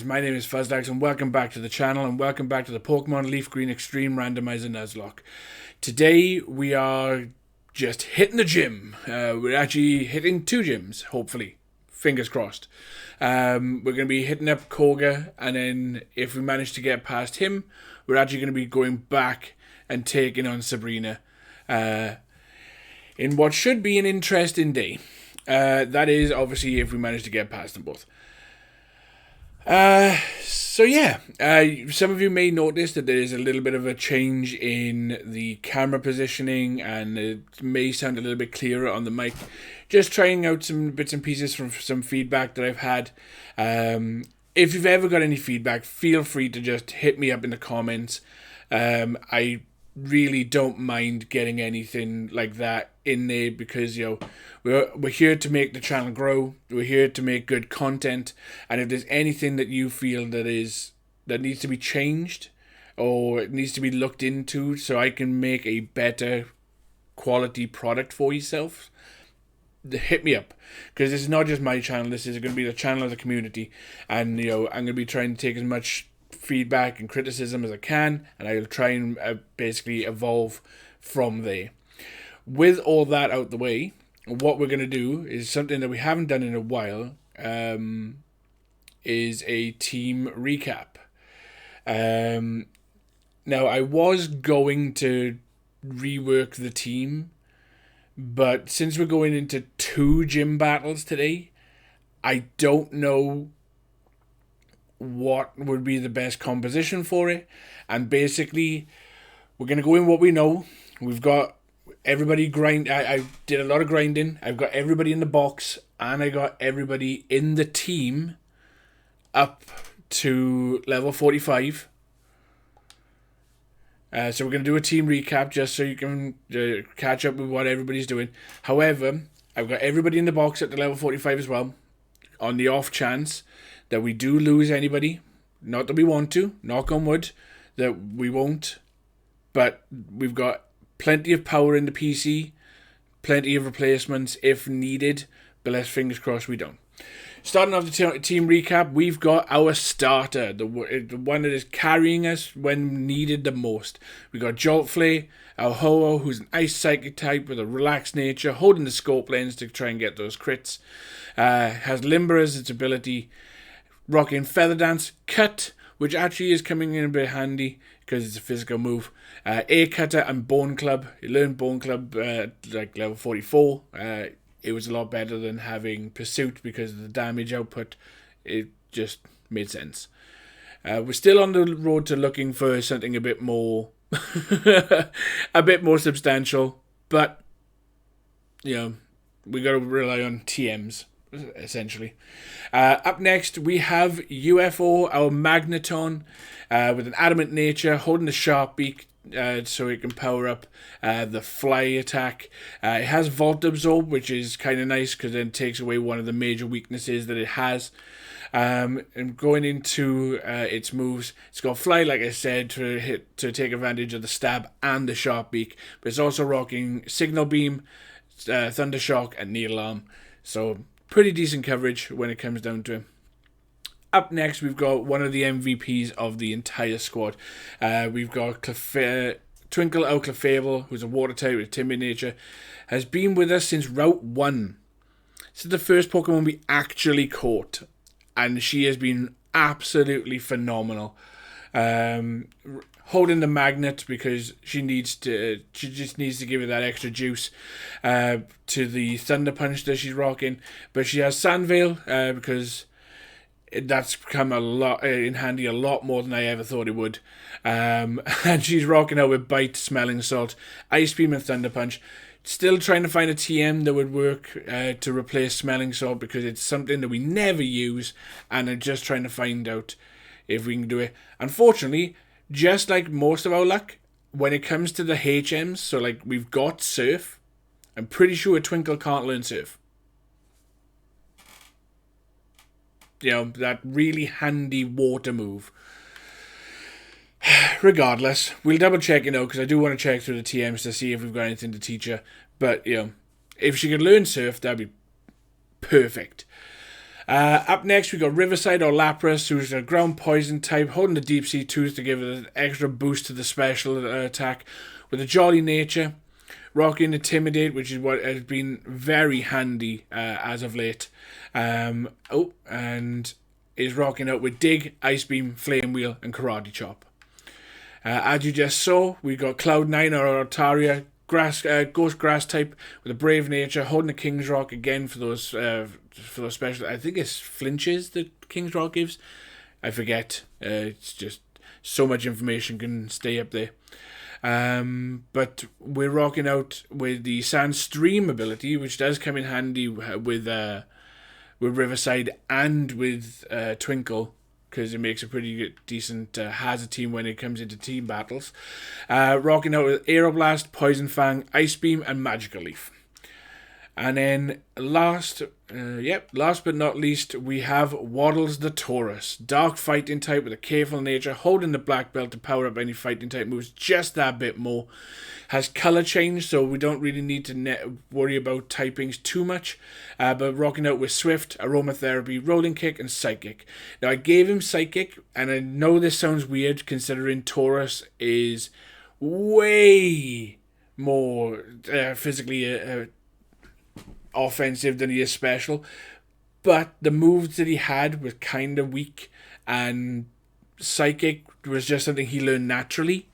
guys, my name is Fuzzdags and welcome back to the channel and welcome back to the Pokemon Leaf Green Extreme Randomizer Nuzlocke. Today we are just hitting the gym. We're actually hitting 2 gyms, hopefully. Fingers crossed. We're going to be hitting up Koga, and then if we manage to get past him, we're actually going to be going back and taking on Sabrina in what should be an interesting day. That is obviously if we manage to get past them both. Some of you may notice that there is a little bit of a change in the camera positioning, and it may sound a little bit clearer on the mic. Just trying out some bits and pieces from some feedback that I've had. If you've ever got any feedback, feel free to just hit me up in the comments. I really don't mind getting anything like that in there because, you know, we're here to make the channel grow. We're here to make good content, and if there's anything that you feel that needs to be changed or it needs to be looked into so I can make a better quality product for yourself, hit me up, because this is not just my channel. This is going to be the channel of the community, and you know, I'm going to be trying to take as much feedback and criticism as I can, and I'll try and basically evolve from there. With all that out the way, what we're going to do is something that we haven't done in a while, is a team recap. Now, I was going to rework the team, but since we're going into 2 gym battles today, I don't know what would be the best composition for it. And basically, we're going to go in what we know. We've got everybody I did a lot of grinding. I've got everybody in the box, and I got everybody in the team up to level 45. So we're going to do a team recap just so you can catch up with what everybody's doing. However, I've got everybody in the box at the level 45 as well, on the off chance that we do lose anybody. Not that we want to, knock on wood, that we won't. But we've got plenty of power in the PC, plenty of replacements if needed, but let's fingers crossed we don't. Starting off the team recap, we've got our starter, the one that is carrying us when needed the most. We've got Joltflay, our Ho-Oh, who's an ice psychic type with a relaxed nature, holding the scope lens to try and get those crits. Has Limber as its ability, rocking Feather Dance, Cut, which actually is coming in a bit handy because it's a physical move. Air Cutter and Bone Club. You learn Bone Club like level 44. It was a lot better than having Pursuit because of the damage output. It just made sense. We're still on the road to looking for something a bit more a bit more substantial, but you know, we got to rely on TMs essentially. Up next we have UFO, our Magneton, with an adamant nature, holding the sharp beak so it can power up the fly attack. It has Volt Absorb, which is kind of nice because then it takes away one of the major weaknesses that it has. And going into its moves, it's got Fly, like I said, to take advantage of the stab and the sharp beak, but it's also rocking Signal Beam, Thunder Shock, and Needle Arm. So pretty decent coverage when it comes down to it. Up next, we've got one of the MVPs of the entire squad. We've got Clefair, Twinkle our Clefable, who's a water type with timid nature, has been with us since Route 1. This is the first Pokemon we actually caught, and she has been absolutely phenomenal. Holding the magnet because she just needs to give it that extra juice to the Thunder Punch that she's rocking. But she has Sandveil because that's come a lot in handy, a lot more than I ever thought it would. And she's rocking out with Bite, Smelling Salt, Ice Beam, and Thunder Punch. Still trying to find a TM that would work to replace Smelling Salt because it's something that we never use, and I'm just trying to find out if we can do it. Unfortunately, just like most of our luck, when it comes to the HMs, so like we've got Surf, I'm pretty sure Twinkle can't learn Surf. You know, that really handy water move. Regardless, we'll double check, you know, because I do want to check through the TMs to see if we've got anything to teach her. But, you know, if she could learn Surf, that'd be perfect. Up next, we got Riverside or Lapras, who's a ground poison type, holding the Deep Sea Tooth to give it an extra boost to the special attack, with a jolly nature. Rocking Intimidate, which is what has been very handy as of late. And is rocking out with Dig, Ice Beam, Flame Wheel, and Karate Chop. As you just saw, we got Cloud9 or Altaria, Ghost Grass type with a Brave Nature, holding the King's Rock again for those special. I think it's flinches that King's Rock gives. I forget. It's just so much information can stay up there. But we're rocking out with the Sand Stream ability, which does come in handy with Riverside and with Twinkle, because it makes a pretty good, decent hazard team when it comes into team battles. Rocking out with Aeroblast, Poison Fang, Ice Beam, and Magical Leaf. And then last but not least, we have Waddles the Taurus. Dark fighting type with a careful nature, holding the black belt to power up any fighting type moves just that bit more. Has color change, so we don't really need to worry about typings too much. But rocking out with Swift, Aromatherapy, Rolling Kick, and Psychic. Now, I gave him Psychic, and I know this sounds weird considering Taurus is way more physically offensive than he is special, but the moves that he had were kind of weak, and Psychic was just something he learned naturally,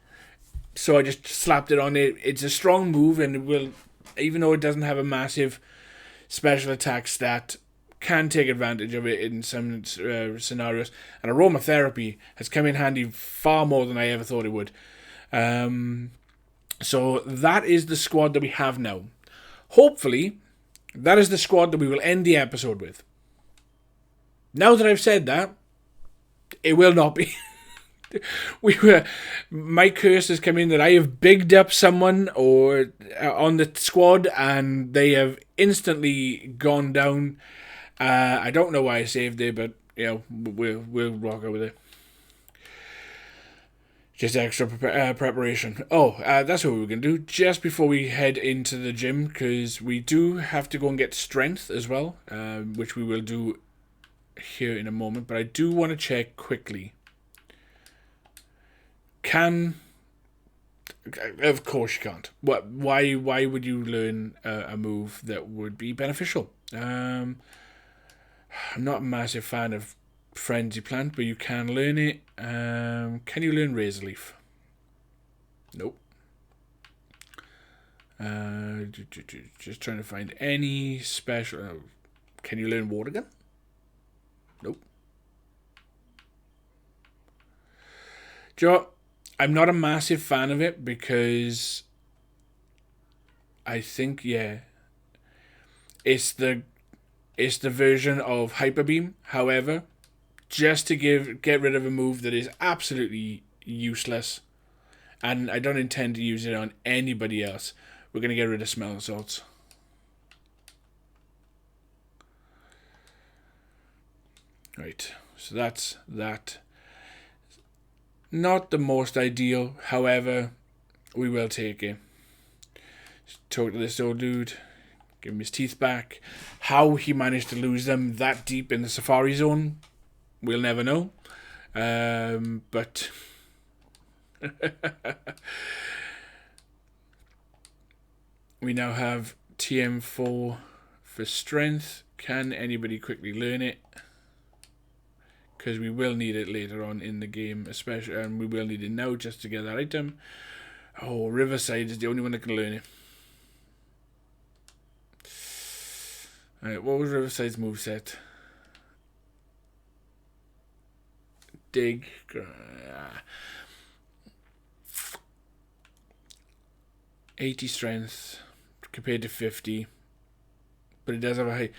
so I just slapped it on it. It's a strong move, and it will, even though it doesn't have a massive special attack stat, can take advantage of it in some scenarios, and Aromatherapy has come in handy far more than I ever thought it would. So that is the squad that we have now. Hopefully that is the squad that we will end the episode with. Now that I've said that, it will not be. My curse has come in that I have bigged up someone or on the squad, and they have instantly gone down. I don't know why I saved it, but we'll rock out with it. Just extra preparation. That's what we were going to do just before we head into the gym, because we do have to go and get strength as well, which we will do here in a moment. But I do want to check quickly. Of course you can't. Why would you learn a move that would be beneficial? I'm not a massive fan of Frenzy Plant, but you can learn it. Can you learn Razor Leaf? Nope. Just trying to find any special. Can you learn Water Gun? Nope. Joe, I'm not a massive fan of it because I think it's the version of Hyper Beam. However, just to get rid of a move that is absolutely useless, and I don't intend to use it on anybody else, we're going to get rid of Smell Assaults. Right, so that's that. Not the most ideal, however, we will take it. Talk to this old dude, give him his teeth back. How he managed to lose them that deep in the Safari Zone, we'll never know. But we now have TM4 for strength. Can anybody quickly learn it? Because we will need it later on in the game, especially, and we will need it now just to get that item. Oh, Riverside is the only one that can learn it. Alright, what was Riverside's moveset? Dig. 80 strength compared to 50. But it does have a high.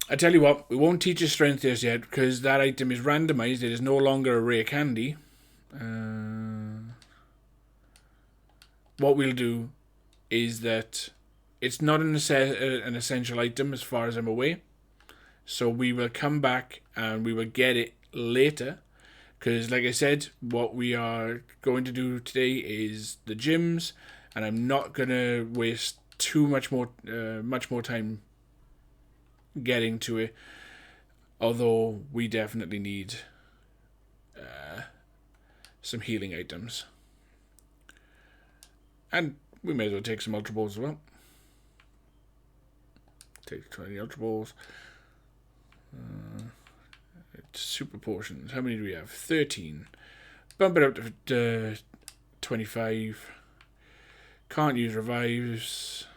I tell you what, we won't teach you strength just yet because that item is randomized. It is no longer a rare candy. What we'll do is that it's not an essential item as far as I'm aware. So we will come back and we will get it later. Because like I said, what we are going to do today is the gyms. And I'm not going to waste too much more time getting to it. Although we definitely need some healing items. And we may as well take some Ultra Balls as well. Take 20 Ultra Balls. Super Potions. How many do we have? 13. Bump it up to 25. Can't use revives.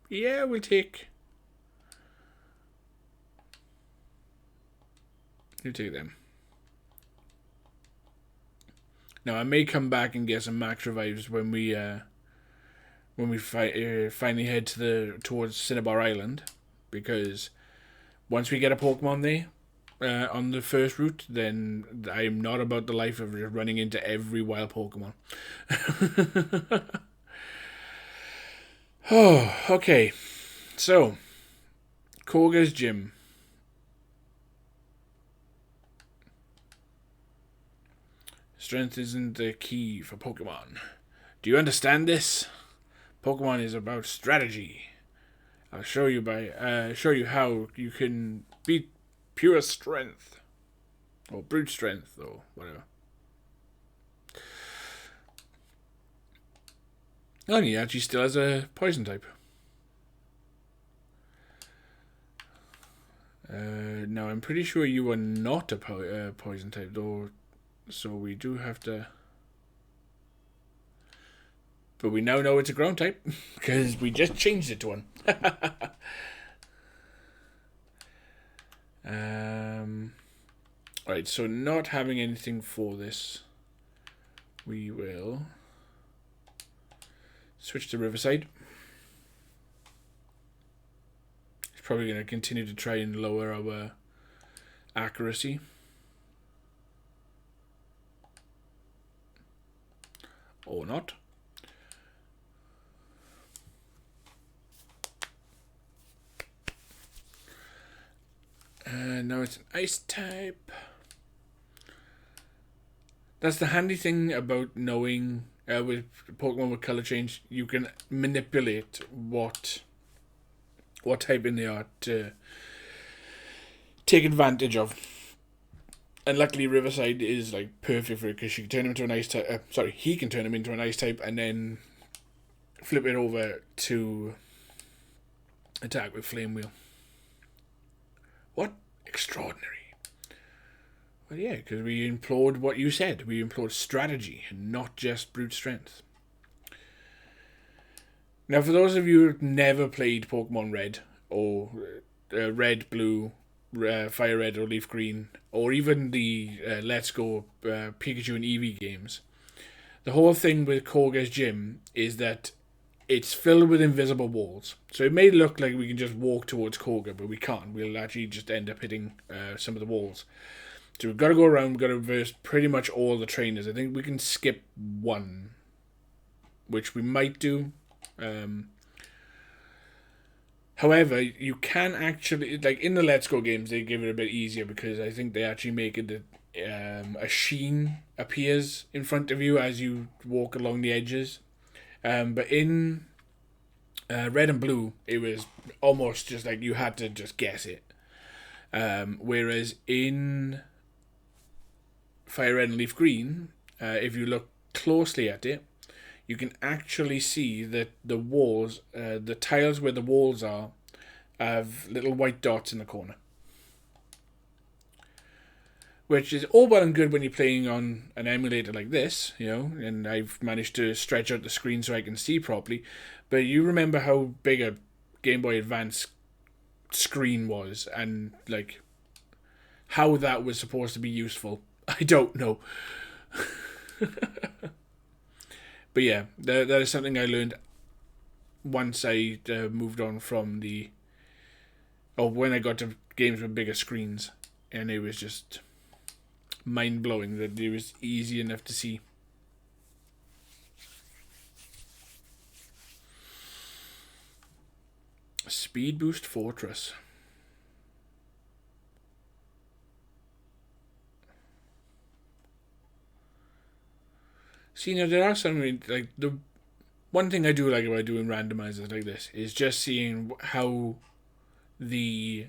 Yeah, we'll take... We'll take them. Now, I may come back and get some max revives when we finally head towards Cinnabar Island, because once we get a Pokemon there on the first route, then I'm not about the life of just running into every wild Pokemon. Oh, okay. So, Koga's gym. Strength isn't the key for Pokemon. Do you understand this? Pokemon is about strategy. I'll show you how you can beat pure strength. Or brute strength, or whatever. Oh, he actually still has a poison type. Now, I'm pretty sure you are not a poison type, though. So we do have to... But we now know it's a ground type, because we just changed it to one. Right, so not having anything for this, we will switch to Riverside. It's probably going to continue to try and lower our accuracy. Or not. Now it's an ice type. That's the handy thing about knowing with Pokemon with color change. You can manipulate what typing they are to take advantage of. And luckily, Riverside is like perfect for it, because she can turn him into an ice type. He can turn him into an ice type and then flip it over to attack with Flame Wheel. What extraordinary! Well, yeah, because we implored what you said. We implored strategy and not just brute strength. Now, for those of you who've never played Pokemon Red or Red, Blue, Fire Red or Leaf Green, or even the Let's Go Pikachu and Eevee games, the whole thing with Koga's gym is that it's filled with invisible walls. So it may look like we can just walk towards Koga, but we can't. We'll actually just end up hitting some of the walls. So we've got to go around, we've got to reverse pretty much all the trainers. I think we can skip one, which we might do. However, you can actually, like in the Let's Go games, they give it a bit easier, because I think they actually make it that a sheen appears in front of you as you walk along the edges. But in Red and Blue, it was almost just like you had to just guess it. Whereas in Fire Red and Leaf Green, if you look closely at it, you can actually see that the walls, the tiles where the walls are, have little white dots in the corner. Which is all well and good when you're playing on an emulator like this, you know, and I've managed to stretch out the screen so I can see properly. But you remember how big a Game Boy Advance screen was, and like how that was supposed to be useful. I don't know. But yeah, that is something I learned once I moved on from when I got to games with bigger screens, and it was just mind-blowing that it was easy enough to see. Speed Boost Fortress. See, now there are some, like, one thing I do like about doing randomizers like this is just seeing how the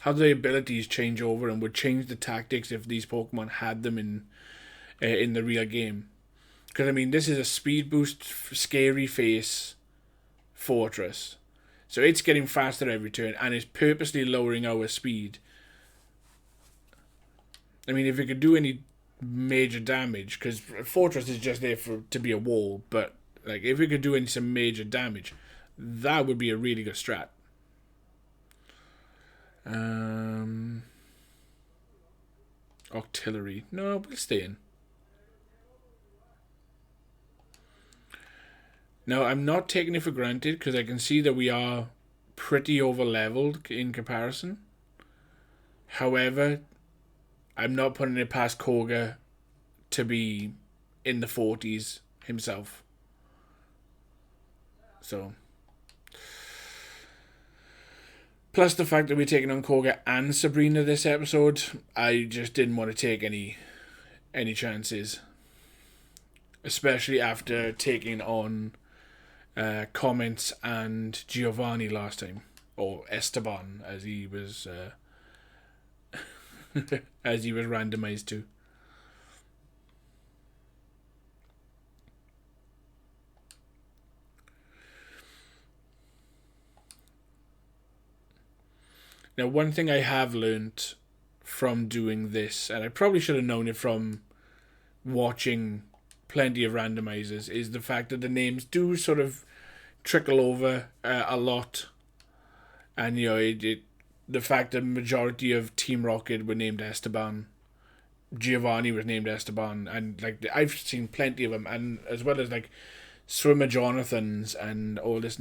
abilities change over and would change the tactics if these Pokemon had them in the real game. Because I mean, this is a speed boost, scary face fortress, so it's getting faster every turn, and it's purposely lowering our speed. I mean, if it could do any major damage, because fortress is just there to be a wall, but like if it could do some major damage, that would be a really good strat. Artillery. No, we'll stay in. Now, I'm not taking it for granted because I can see that we are pretty over-leveled in comparison. However, I'm not putting it past Koga to be in the 40s himself. So, plus the fact that we're taking on Koga and Sabrina this episode, I just didn't want to take any chances. Especially after taking on Comments and Giovanni last time. Or Esteban, as he was as he was randomized to. Now, one thing I have learnt from doing this, and I probably should have known it from watching plenty of randomizers, is the fact that the names do sort of trickle over a lot. And, you know, the fact that the majority of Team Rocket were named Esteban, Giovanni was named Esteban, and like I've seen plenty of them, and as well as like Swimmer Jonathans and all this.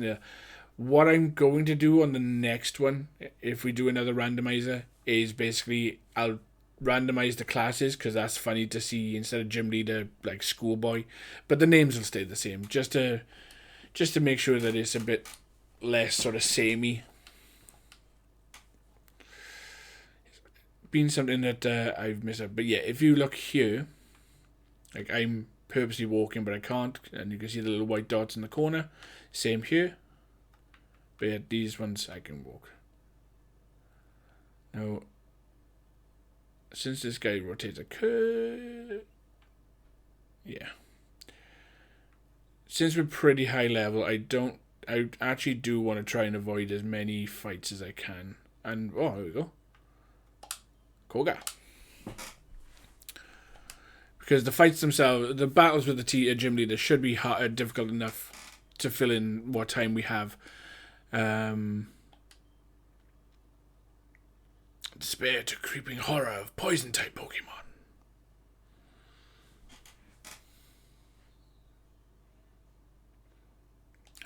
What I'm going to do on the next one, if we do another randomizer, is basically I'll randomize the classes, because that's funny to see instead of gym leader, like schoolboy, but the names will stay the same, just to make sure that it's a bit less sort of samey. Been something that I've missed out, but yeah, if you look here, like I'm purposely walking, but I can't, and you can see the little white dots in the corner. Same here. But yeah, these ones I can walk. Now, since this guy rotates a curve, yeah. Since we're pretty high level, I actually do want to try and avoid as many fights as I can. And oh, here we go. Koga. Because the fights themselves, the battles with the gym leader should be difficult enough to fill in what time we have. Despair to creeping horror of poison type Pokemon.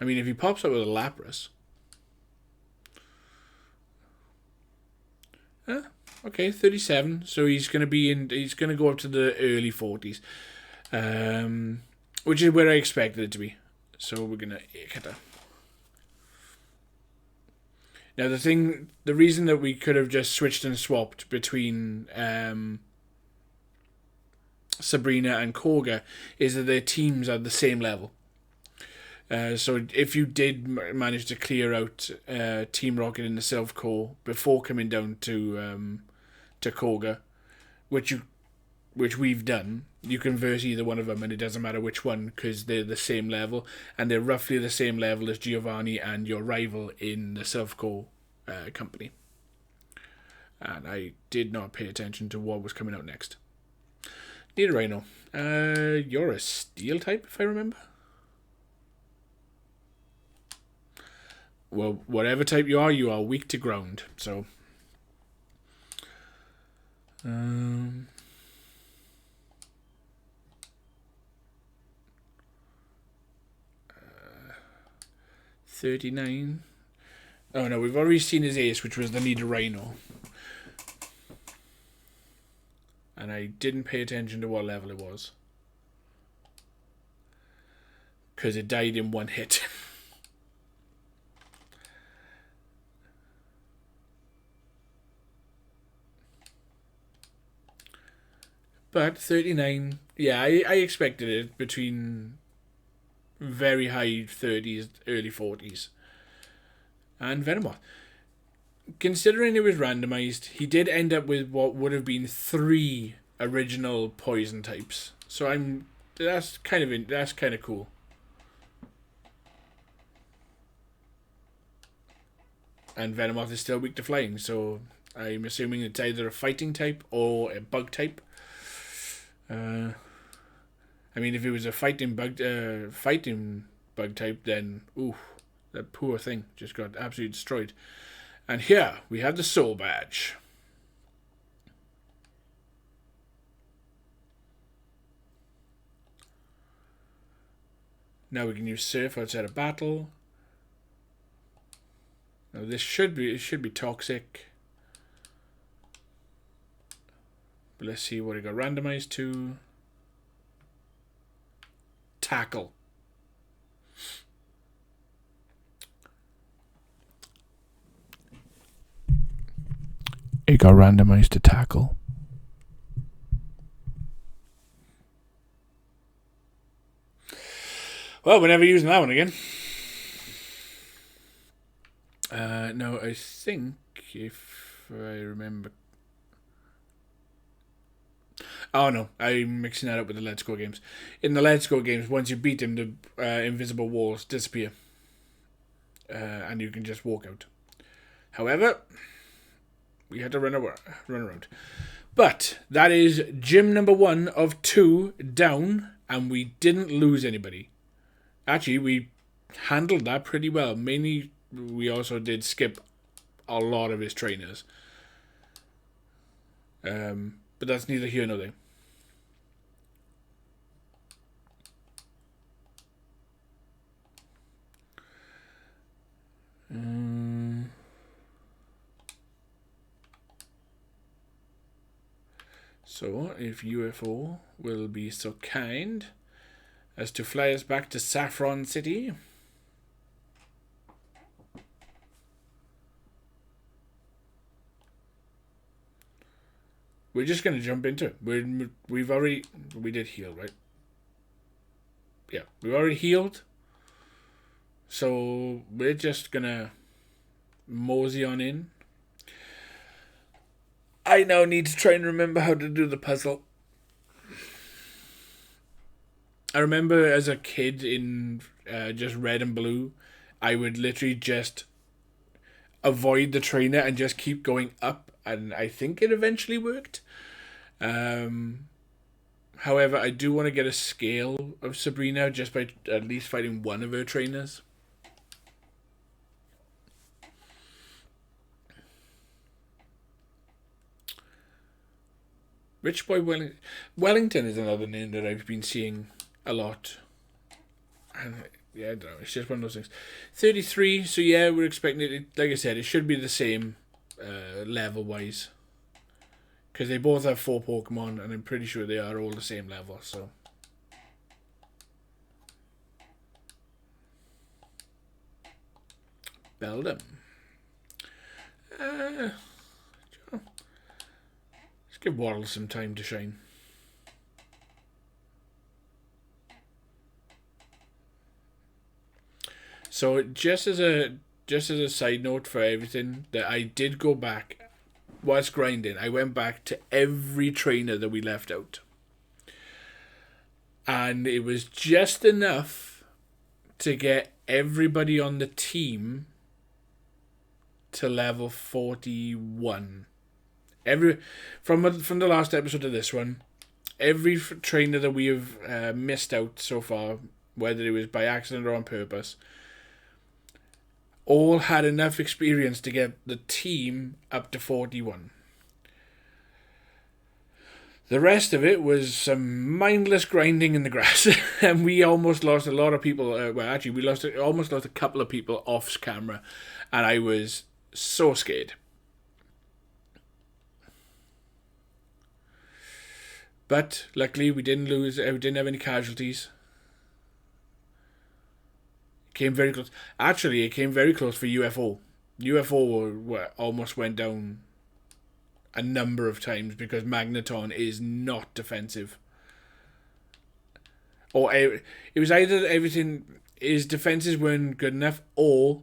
I mean, if he pops up with a Lapras. Okay, 37. So he's gonna go up to the early 40s. Which is where I expected it to be. So we're gonna get that. Now the reason that we could have just switched and swapped between Sabrina and Koga is that their teams are the same level. So if you did manage to clear out Team Rocket in the Silph Core before coming down to Koga, which we've done, you can verse either one of them, and it doesn't matter which one because they're the same level, and they're roughly the same level as Giovanni and your rival in the Silph Core company. And I did not pay attention to what was coming out next. Need a Rhino. You're a Steel type, if I remember. Well, whatever type you are weak to ground. So, 39. Oh no, we've already seen his ace, which was the Need a Rhino. And I didn't pay attention to what level it was. Because it died in one hit. But 39 Yeah, I expected it between very high 30s, early 40s. And venomous. Considering it was randomized, he did end up with what would have been 3 original poison types. So that's kind of cool. And Venomoth is still weak to flying, so I'm assuming it's either a fighting type or a bug type. I mean, if it was a fighting bug type, then that poor thing just got absolutely destroyed. And here we have the Soul Badge. Now we can use Surf outside of battle. Now this should be toxic. But let's see what it got randomized to. Tackle. It got randomized to tackle. Well, we're never using that one again. No, I think if I remember. Oh no, I'm mixing that up with the Let's Go games. In the Let's Go games, once you beat him, the invisible walls disappear. And you can just walk out. However, we had to run around. But that is gym number 1 of 2 down, and we didn't lose anybody. Actually, we handled that pretty well. Mainly, we also did skip a lot of his trainers. But that's neither here nor there. So, if UFO will be so kind as to fly us back to Saffron City. We're just going to jump into it. We did heal, right? Yeah, we've already healed. So, we're just going to mosey on in. I now need to try and remember how to do the puzzle. I remember as a kid in just red and blue, I would literally just avoid the trainer and just keep going up, and I think it eventually worked. However, I do want to get a scale of Sabrina just by at least fighting one of her trainers. Rich Boy Wellington is another name that I've been seeing a lot. And yeah, I don't know. It's just one of those things. 33, so yeah, we're expecting it. Like I said, it should be the same level-wise. Because they both have 4 Pokemon, and I'm pretty sure they are all the same level, so. Beldum. Let's give Waddle some time to shine. So just as a side note for everything, that I did go back whilst grinding. I went back to every trainer that we left out, and it was just enough to get everybody on the team to level 41. From the last episode to this one, every trainer that we have missed out so far, whether it was by accident or on purpose, all had enough experience to get the team up to 41. The rest of it was some mindless grinding in the grass, and we almost lost a lot of people. We almost lost a couple of people off camera, and I was so scared. But luckily, we didn't lose. We didn't have any casualties. Came very close. Actually, it came very close for UFO. UFO almost went down a number of times because Magneton is not defensive. Or it was either everything, his defenses weren't good enough, or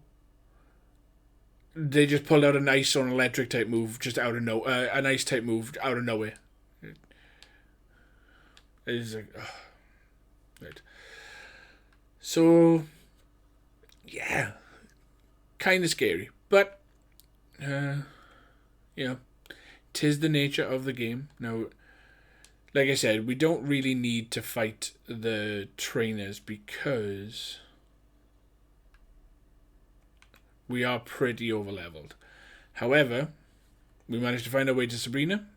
they just pulled out an ice or an electric type move just out of an ice type move out of nowhere. It's like, right. So, yeah, kind of scary, but you know, 'tis the nature of the game. Now, like I said, we don't really need to fight the trainers because we are pretty overleveled. However, we managed to find our way to Sabrina.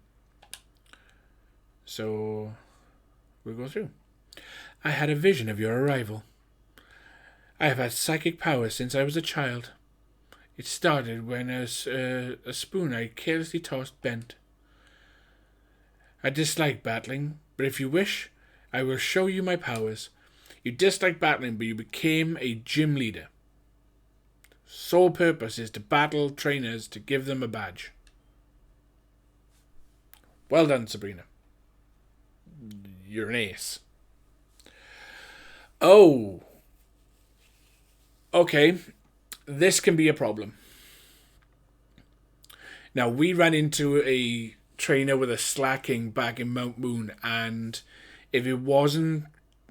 So, we'll go through. I had a vision of your arrival. I have had psychic powers since I was a child. It started when a spoon I carelessly tossed bent. I dislike battling, but if you wish, I will show you my powers. You dislike battling, but you became a gym leader. Sole purpose is to battle trainers to give them a badge. Well done, Sabrina. You're an ace. Oh. Okay. This can be a problem. Now, we ran into a trainer with a slacking back in Mount Moon, and if it wasn't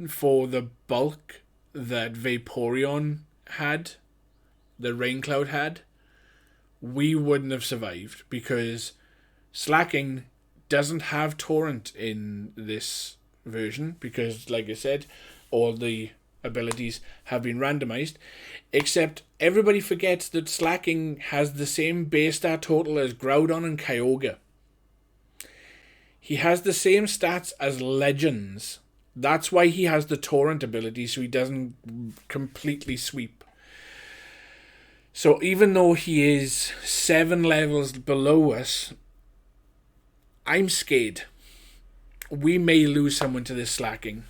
for the bulk that Vaporeon had, the Rain Cloud had, we wouldn't have survived, because slacking doesn't have Torrent in this version, because, like I said, all the abilities have been randomized, except everybody forgets that slacking has the same base stat total as Groudon and Kyogre. He has the same stats as Legends. That's why he has the Torrent ability, so he doesn't completely sweep. So even though he is 7 levels below us, I'm scared. We may lose someone to this slacking.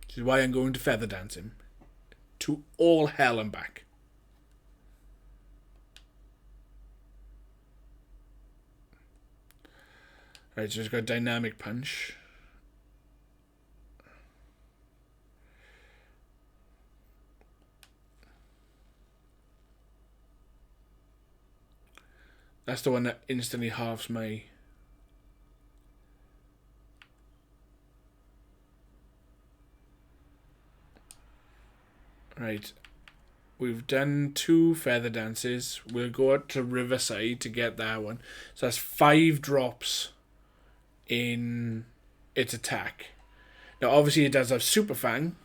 Which is why I'm going to feather dance him. To all hell and back. Right, so he's got Dynamic Punch. That's the one that instantly halves my... Right. We've done 2 feather dances. We'll go out to Riverside to get that one. So that's 5 drops in its attack. Now, obviously, it does have Super Fang.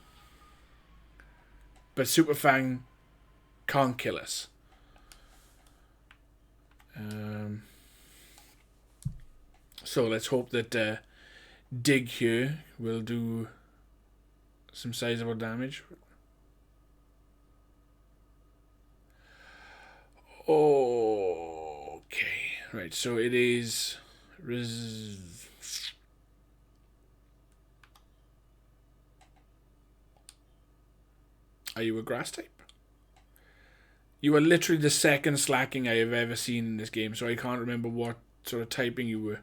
But Super Fang can't kill us. So let's hope that Dig here will do some sizable damage. Okay, right, so it is... Are you a grass type? You are literally the second slacking I have ever seen in this game, so I can't remember what sort of typing you were.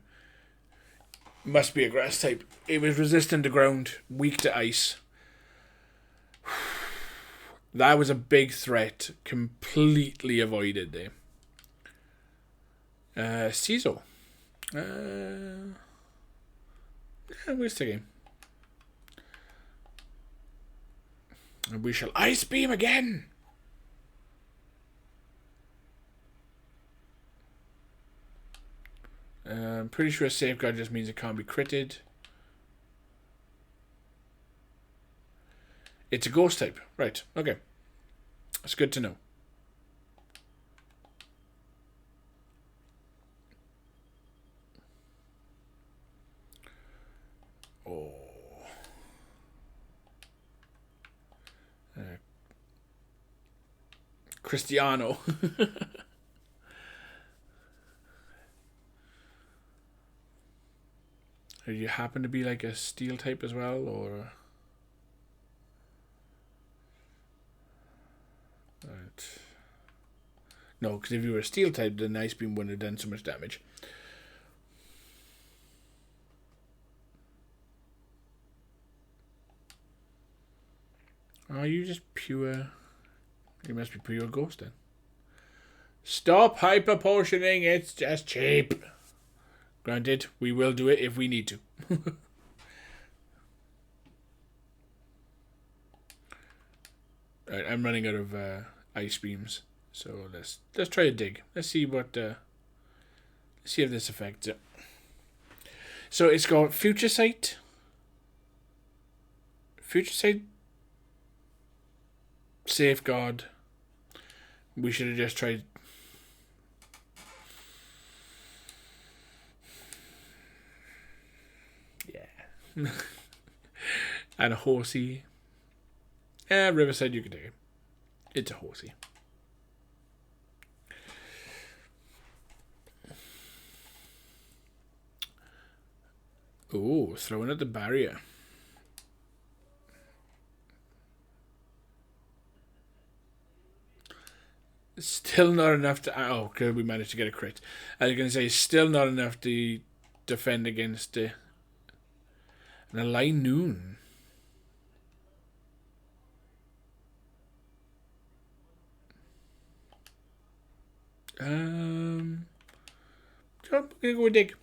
Must be a grass type. It was resistant to ground, weak to ice. That was a big threat. Completely avoided there. Cizo. We'll stick him. And we shall ice beam again. I'm pretty sure safeguard just means it can't be critted. It's a ghost type. Right, okay. That's good to know. Oh. Cristiano. Do you happen to be like a steel type as well, or... Right. No, because if you were a steel type, the Ice Beam wouldn't have done so much damage. Are you just pure? You must be pure ghost then. Stop hyper potioning. It's just cheap. Granted, we will do it if we need to. Right, I'm running out of ice beams, so let's try to dig. Let's see what. Let's see if this affects it. So it's got future sight. Future sight. Safeguard. We should have just tried. Yeah. And a horsey. Riverside, you can take it. It's a horsey. Oh, throwing at the barrier. Still not enough to... Oh, good, we managed to get a crit. I was going to say, still not enough to defend against an Align Noon. I'm going to go dig.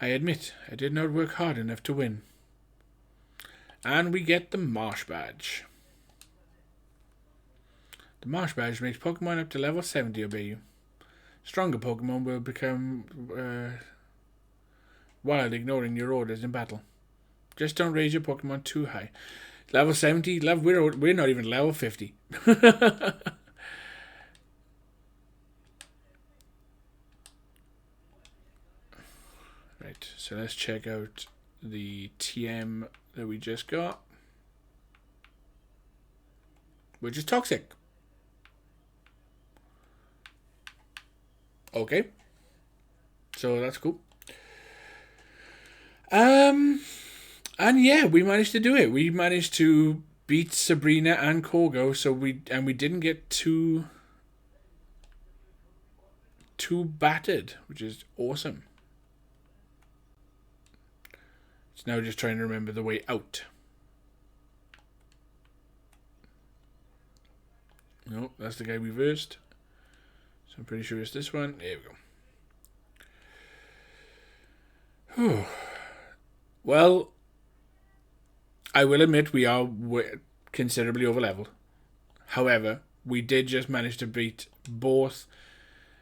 I admit, I did not work hard enough to win. And we get the Marsh Badge. The Marsh Badge makes Pokemon up to level 70 obey you. Stronger Pokemon will become wild, ignoring your orders in battle. Just don't raise your Pokemon too high. Level 70? We're not even level 50. Right, so let's check out the TM that we just got, which is toxic. Okay, so that's cool. And yeah, we managed to do it. We managed to beat Sabrina and Koga, so we didn't get too battered, which is awesome. It's now just trying to remember the way out. No, that's the guy we versed. So I'm pretty sure it's this one. There we go. Well, I will admit we are considerably over leveled. However, we did just manage to beat both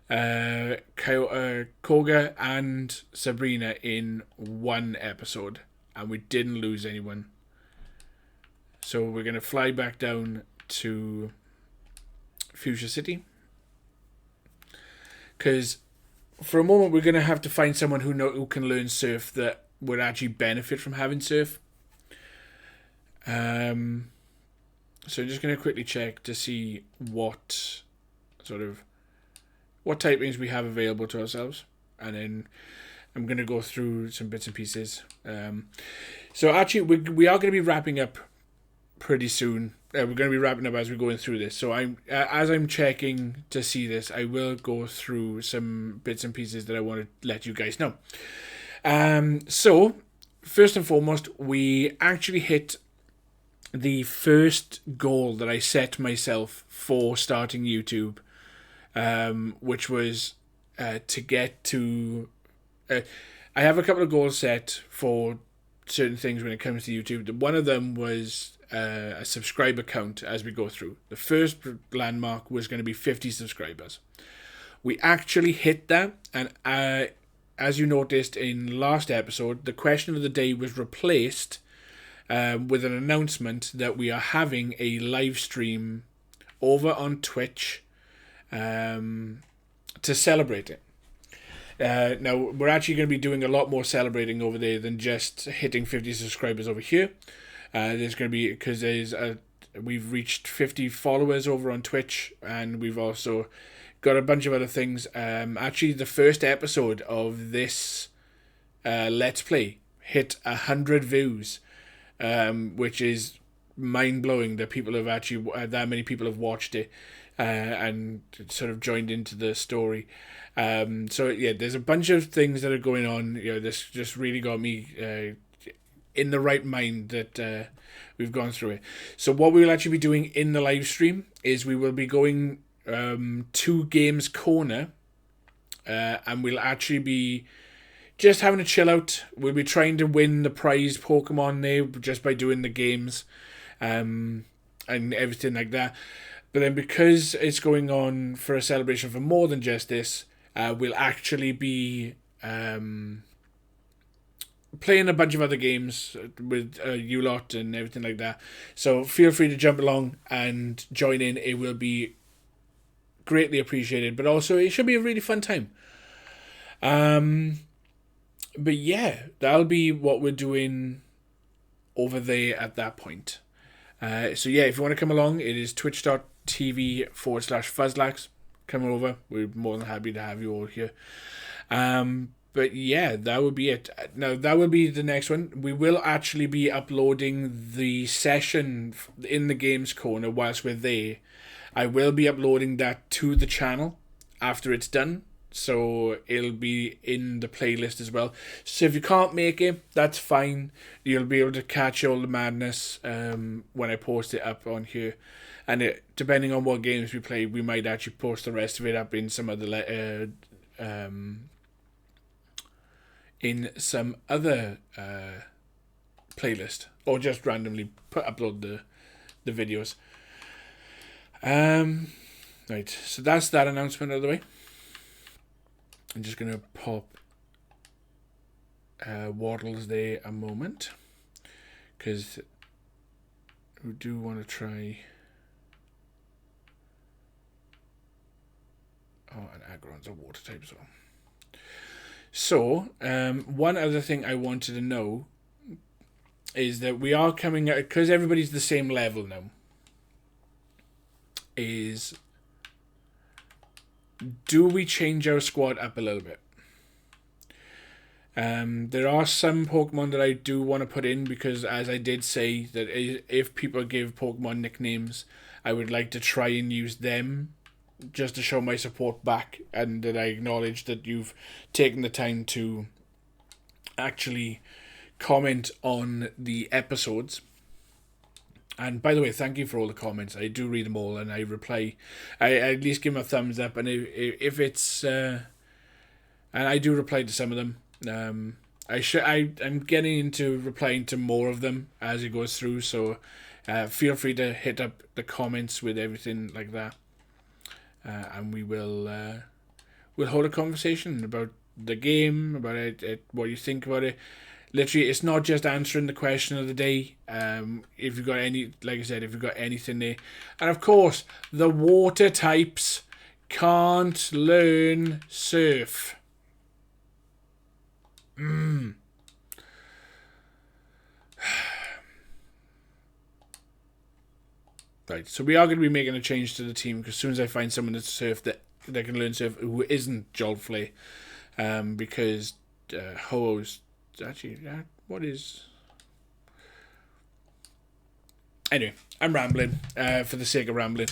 Koga and Sabrina in one episode, and we didn't lose anyone. So we're going to fly back down to Fuchsia City, because for a moment we're going to have to find someone who can learn surf that would actually benefit from having surf. So I'm just going to quickly check to see what typings we have available to ourselves, and then I'm going to go through some bits and pieces. So actually we are going to be wrapping up pretty soon. We're going to be wrapping up as we're going through this. So as I'm checking to see this, I will go through some bits and pieces that I want to let you guys know. So first and foremost, we actually hit the first goal that I set myself for starting YouTube, which was to get to... I have a couple of goals set for certain things when it comes to YouTube. One of them was a subscriber count as we go through. The first landmark was going to be 50 subscribers. We actually hit that, and as you noticed in last episode, the question of the day was replaced with an announcement that we are having a live stream over on Twitch to celebrate it. Now, we're actually going to be doing a lot more celebrating over there than just hitting 50 subscribers over here. There's going to be, because we've reached 50 followers over on Twitch, and we've also got a bunch of other things. Actually, the first episode of this Let's Play hit 100 views, which is mind-blowing that people have actually, that many people have watched it and sort of joined into the story. So yeah, there's a bunch of things that are going on. This just really got me in the right mind that we've gone through it. So what we will actually be doing in the live stream is we will be going to Games Corner, and we'll actually be just having a chill out. We'll be trying to win the prize Pokemon there just by doing the games and everything like that. But then because it's going on for a celebration for more than just this, we'll actually be playing a bunch of other games with you lot and everything like that. So feel free to jump along and join in. It will be greatly appreciated, but also it should be a really fun time. But yeah, that'll be what we're doing over there at that point. So yeah, if you want to come along, it is twitch.tv/Fuzzlax. Come over. We're more than happy to have you all here. But yeah, that would be it. Now, that will be the next one. We will actually be uploading the session in the Games Corner whilst we're there. I will be uploading that to the channel after it's done. So it'll be in the playlist as well. So if you can't make it, that's fine. You'll be able to catch all the madness when I post it up on here. And depending on what games we play, we might actually post the rest of it up in some other playlist, or just randomly upload the videos. Right, so that's that announcement out of the way. I'm just gonna pop Waddles there a moment, because we do want to try. Oh, and Aggron's a water type as well. So, one other thing I wanted to know is that we are coming out, because everybody's the same level now, is do we change our squad up a little bit? There are some Pokemon that I do want to put in, because as I did say, that if people give Pokemon nicknames, I would like to try and use them just to show my support back, and that I acknowledge that you've taken the time to actually comment on the episodes. And by the way, thank you for all the comments. I do read them all, and I reply. I at least give them a thumbs up, and if it's and I do reply to some of them. I'm getting into replying to more of them as it goes through, so feel free to hit up the comments with everything like that. And we will we'll hold a conversation about the game, about it, what you think about it. Literally, it's not just answering the question of the day. If you've got any, like I said, if you've got anything there, and of course, the water types can't learn surf. Right, so we are going to be making a change to the team, because as soon as I find someone that's surf that can learn surf who isn't Jolflay, because Ho-Oh's actually, what is... Anyway, I'm rambling for the sake of rambling.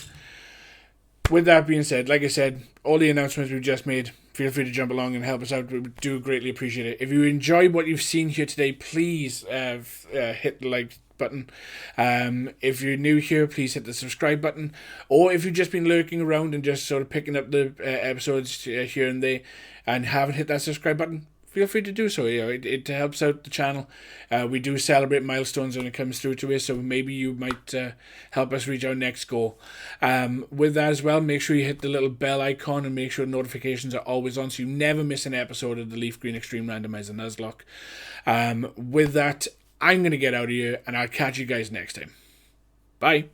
With that being said, like I said, all the announcements we've just made, feel free to jump along and help us out. We do greatly appreciate it. If you enjoy what you've seen here today, please hit the like button. If you're new here, please hit the subscribe button. Or if you've just been lurking around and just sort of picking up the episodes here and there and haven't hit that subscribe button, feel free to do so. It helps out the channel. We do celebrate milestones when it comes through to it, so maybe you might help us reach our next goal. With that as well, make sure you hit the little bell icon and make sure notifications are always on so you never miss an episode of the Leaf Green Extreme Randomizer Nuzlocke. With that, I'm going to get out of here, and I'll catch you guys next time. Bye.